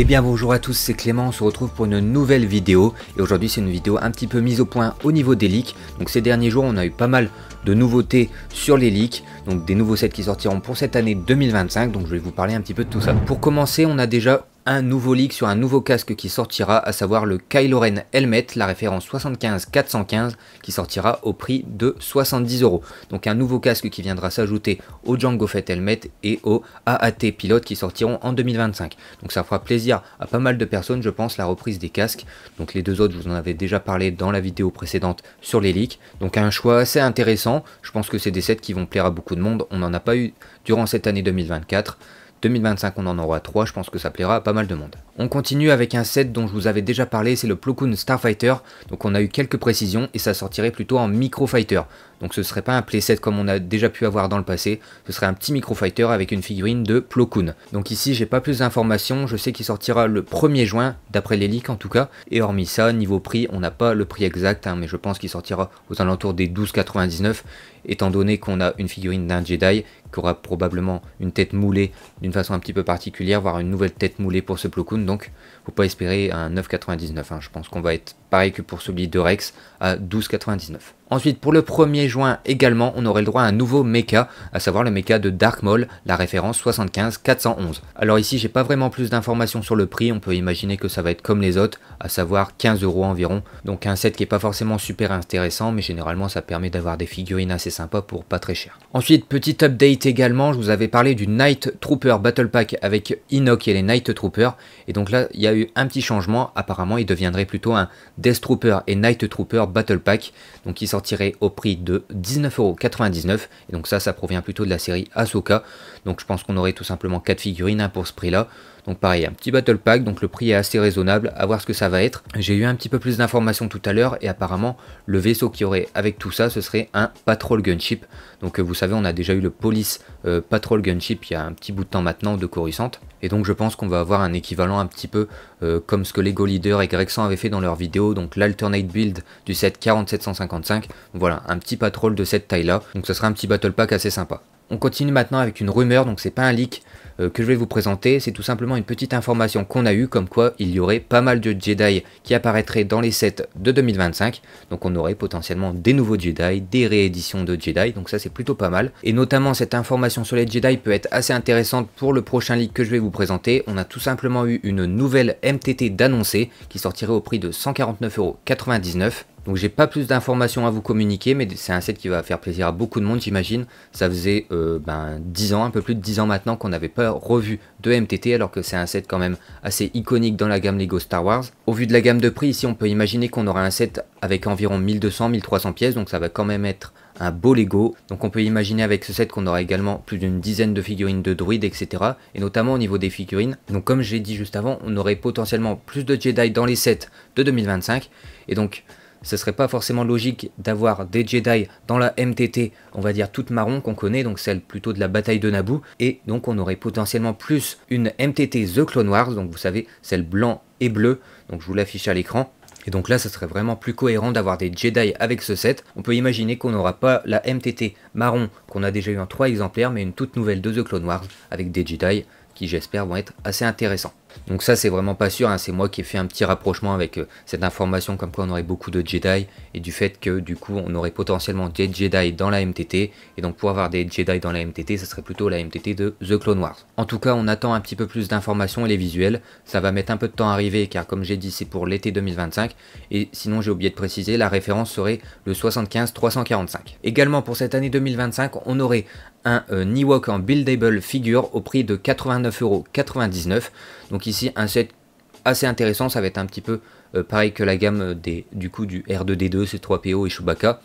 Eh bien bonjour à tous, c'est Clément, on se retrouve pour une nouvelle vidéo et aujourd'hui c'est une vidéo un petit peu mise au point au niveau des leaks. Donc ces derniers jours on a eu pas mal de nouveautés sur les leaks, donc des nouveaux sets qui sortiront pour cette année 2025, donc je vais vous parler un petit peu de tout ça. Pour commencer, on a déjà un nouveau leak sur un nouveau casque qui sortira, à savoir le Kylo Ren Helmet, la référence 75415, qui sortira au prix de 70 €. Donc un nouveau casque qui viendra s'ajouter au Jango Fett Helmet et au AAT Pilot qui sortiront en 2025. Donc ça fera plaisir à pas mal de personnes, je pense, la reprise des casques. Donc les deux autres, je vous en avais déjà parlé dans la vidéo précédente sur les leaks. Donc un choix assez intéressant, je pense que c'est des sets qui vont plaire à beaucoup de monde, on n'en a pas eu durant cette année 2024. 2025 on en aura 3, je pense que ça plaira à pas mal de monde. On continue avec un set dont je vous avais déjà parlé, c'est le Plo Koon Starfighter. Donc on a eu quelques précisions et ça sortirait plutôt en Microfighter. Donc ce serait pas un playset comme on a déjà pu avoir dans le passé, ce serait un petit Microfighter avec une figurine de Plo Koon. Donc ici j'ai pas plus d'informations, je sais qu'il sortira le 1er juin, d'après les leaks en tout cas. Et hormis ça, niveau prix, on n'a pas le prix exact, mais je pense qu'il sortira aux alentours des 12,99, étant donné qu'on a une figurine d'un Jedi qui aura probablement une tête moulée d'une façon un petit peu particulière, voire une nouvelle tête moulée pour ce Plo Koon, donc faut pas espérer un 9,99, je pense qu'on va être pareil que pour celui de Rex à 12,99. Ensuite, pour le 1er juin également, on aurait le droit à un nouveau mecha, à savoir le mecha de Dark Maul, la référence 75411. Alors ici, j'ai pas vraiment plus d'informations sur le prix, on peut imaginer que ça va être comme les autres, à savoir 15 € environ. Donc un set qui est pas forcément super intéressant, mais généralement ça permet d'avoir des figurines assez sympas pour pas très cher. Ensuite, petit update également, je vous avais parlé du Night Trooper Battle Pack avec Enoch et les Night Troopers, et donc là, il y a eu un petit changement, apparemment il deviendrait plutôt un Death Trooper et Night Trooper Battle Pack, donc il sortirait au prix de 19,99 €, et donc ça provient plutôt de la série Ahsoka, donc je pense qu'on aurait tout simplement 4 figurines pour ce prix là. Donc pareil, un petit battle pack, donc le prix est assez raisonnable, à voir ce que ça va être. J'ai eu un petit peu plus d'informations tout à l'heure et apparemment le vaisseau qui aurait avec tout ça, ce serait un Patrol Gunship. Donc vous savez, on a déjà eu le Police Patrol Gunship il y a un petit bout de temps maintenant de Coruscant. Et donc je pense qu'on va avoir un équivalent un petit peu comme ce que Lego Leader et Gregson avaient fait dans leur vidéo, donc l'alternate build du set 4755. Donc voilà, un petit patrol de cette taille là, donc ce sera un petit battle pack assez sympa. On continue maintenant avec une rumeur, donc c'est pas un leak que je vais vous présenter, c'est tout simplement une petite information qu'on a eue, comme quoi il y aurait pas mal de Jedi qui apparaîtraient dans les sets de 2025, donc on aurait potentiellement des nouveaux Jedi, des rééditions de Jedi, donc ça c'est plutôt pas mal, et notamment cette information sur les Jedi peut être assez intéressante pour le prochain leak que je vais vous présenter. On a tout simplement eu une nouvelle MTT d'annoncer qui sortirait au prix de 149,99 €. Donc j'ai pas plus d'informations à vous communiquer, mais c'est un set qui va faire plaisir à beaucoup de monde, j'imagine. Ça faisait 10 ans, un peu plus de 10 ans maintenant qu'on n'avait pas revu de MTT, alors que c'est un set quand même assez iconique dans la gamme Lego Star Wars. Au vu de la gamme de prix, ici on peut imaginer qu'on aura un set avec environ 1200-1300 pièces, donc ça va quand même être un beau Lego. Donc on peut imaginer avec ce set qu'on aura également plus d'une dizaine de figurines de droïdes, etc. Et notamment au niveau des figurines. Donc comme j'ai dit juste avant, on aurait potentiellement plus de Jedi dans les sets de 2025. Et donc ce serait pas forcément logique d'avoir des Jedi dans la MTT, on va dire toute marron qu'on connaît, donc celle plutôt de la bataille de Naboo, et donc on aurait potentiellement plus une MTT The Clone Wars, donc vous savez, celle blanc et bleu, donc je vous l'affiche à l'écran. Et donc là, ça serait vraiment plus cohérent d'avoir des Jedi avec ce set. On peut imaginer qu'on n'aura pas la MTT marron qu'on a déjà eu en 3 exemplaires, mais une toute nouvelle de The Clone Wars avec des Jedi qui j'espère vont être assez intéressants. Donc ça c'est vraiment pas sûr, c'est moi qui ai fait un petit rapprochement avec cette information comme quoi on aurait beaucoup de Jedi et du fait que du coup on aurait potentiellement des Jedi dans la MTT, et donc pour avoir des Jedi dans la MTT, ça serait plutôt la MTT de The Clone Wars. En tout cas on attend un petit peu plus d'informations et les visuels, ça va mettre un peu de temps à arriver car comme j'ai dit c'est pour l'été 2025, et sinon j'ai oublié de préciser, la référence serait le 75345. Également pour cette année 2025 on aurait un Ewok en buildable figure au prix de 89,99 €. Donc ici un set assez intéressant, ça va être un petit peu pareil que la gamme du R2D2, C3PO et Chewbacca.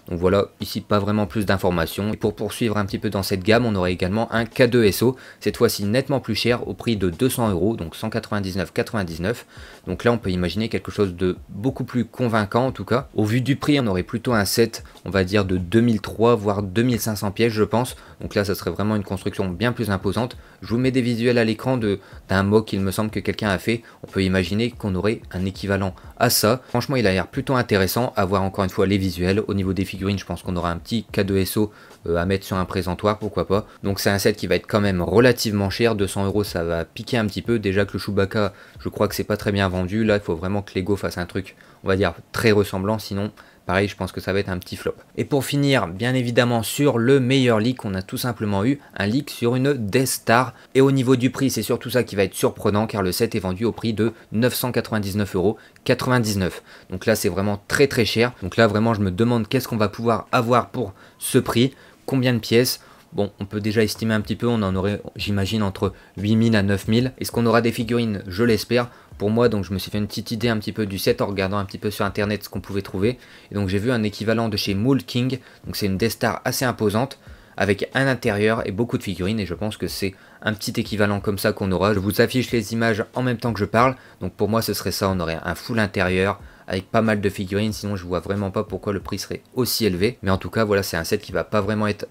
Donc voilà, ici pas vraiment plus d'informations. Et pour poursuivre un petit peu dans cette gamme, on aurait également un K2SO, cette fois-ci nettement plus cher au prix de 200 €, donc 199,99 €. Donc là on peut imaginer quelque chose de beaucoup plus convaincant en tout cas. Au vu du prix, on aurait plutôt un set, on va dire de 2003 voire 2500 pièces je pense. Donc là ça serait vraiment une construction bien plus imposante. Je vous mets des visuels à l'écran d'un mock qu'il me semble que quelqu'un a fait. On peut imaginer qu'on aurait un équivalent à ça. Franchement il a l'air plutôt intéressant à voir encore une fois les visuels. Au niveau des figurines je pense qu'on aura un petit K2SO à mettre sur un présentoir, pourquoi pas. Donc c'est un set qui va être quand même relativement cher, 200 € ça va piquer un petit peu. Déjà que le Chewbacca je crois que c'est pas très bien vendu, là il faut vraiment que Lego fasse un truc on va dire très ressemblant, sinon pareil, je pense que ça va être un petit flop. Et pour finir, bien évidemment, sur le meilleur leak, on a tout simplement eu un leak sur une Death Star. Et au niveau du prix, c'est surtout ça qui va être surprenant, car le set est vendu au prix de 999,99 €. Donc là, c'est vraiment très très cher. Donc là, vraiment, je me demande qu'est-ce qu'on va pouvoir avoir pour ce prix. Combien de pièces ? Bon, on peut déjà estimer un petit peu, on en aurait, j'imagine, entre 8000 à 9000. Est-ce qu'on aura des figurines? Je l'espère. Pour moi, donc je me suis fait une petite idée un petit peu du set en regardant un petit peu sur internet ce qu'on pouvait trouver. Et donc j'ai vu un équivalent de chez Mold King. Donc c'est une Death Star assez imposante, avec un intérieur et beaucoup de figurines. Et je pense que c'est un petit équivalent comme ça qu'on aura. Je vous affiche les images en même temps que je parle. Donc pour moi, ce serait ça, on aurait un full intérieur avec pas mal de figurines, sinon je vois vraiment pas pourquoi le prix serait aussi élevé. Mais en tout cas voilà, c'est un set qui va pas vraiment être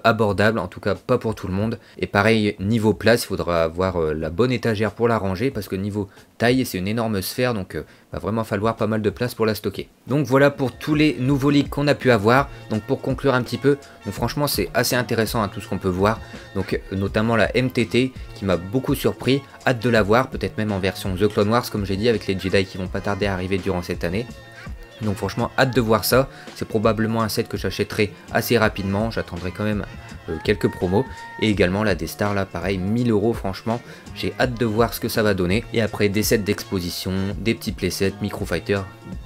abordable, en tout cas pas pour tout le monde. Et pareil, niveau place, il faudra avoir la bonne étagère pour la ranger, parce que niveau taille, c'est une énorme sphère, donc va vraiment falloir pas mal de place pour la stocker. Donc voilà pour tous les nouveaux leaks qu'on a pu avoir. Donc pour conclure un petit peu, donc franchement c'est assez intéressant tout ce qu'on peut voir. Donc notamment la MTT qui m'a beaucoup surpris, hâte de la voir, peut-être même en version The Clone Wars comme j'ai dit, avec les Jedi qui vont pas tarder à arriver durant cette année. Donc franchement hâte de voir ça, c'est probablement un set que j'achèterai assez rapidement, j'attendrai quand même quelques promos. Et également la Death Star là pareil, 1000 € franchement, j'ai hâte de voir ce que ça va donner. Et après des sets d'exposition, des petits playsets, Microfighter,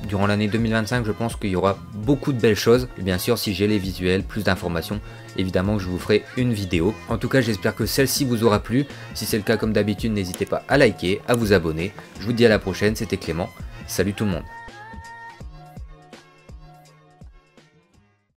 durant l'année 2025 je pense qu'il y aura beaucoup de belles choses. Et bien sûr si j'ai les visuels, plus d'informations, évidemment je vous ferai une vidéo. En tout cas j'espère que celle-ci vous aura plu, si c'est le cas comme d'habitude n'hésitez pas à liker, à vous abonner. Je vous dis à la prochaine, c'était Clément, salut tout le monde.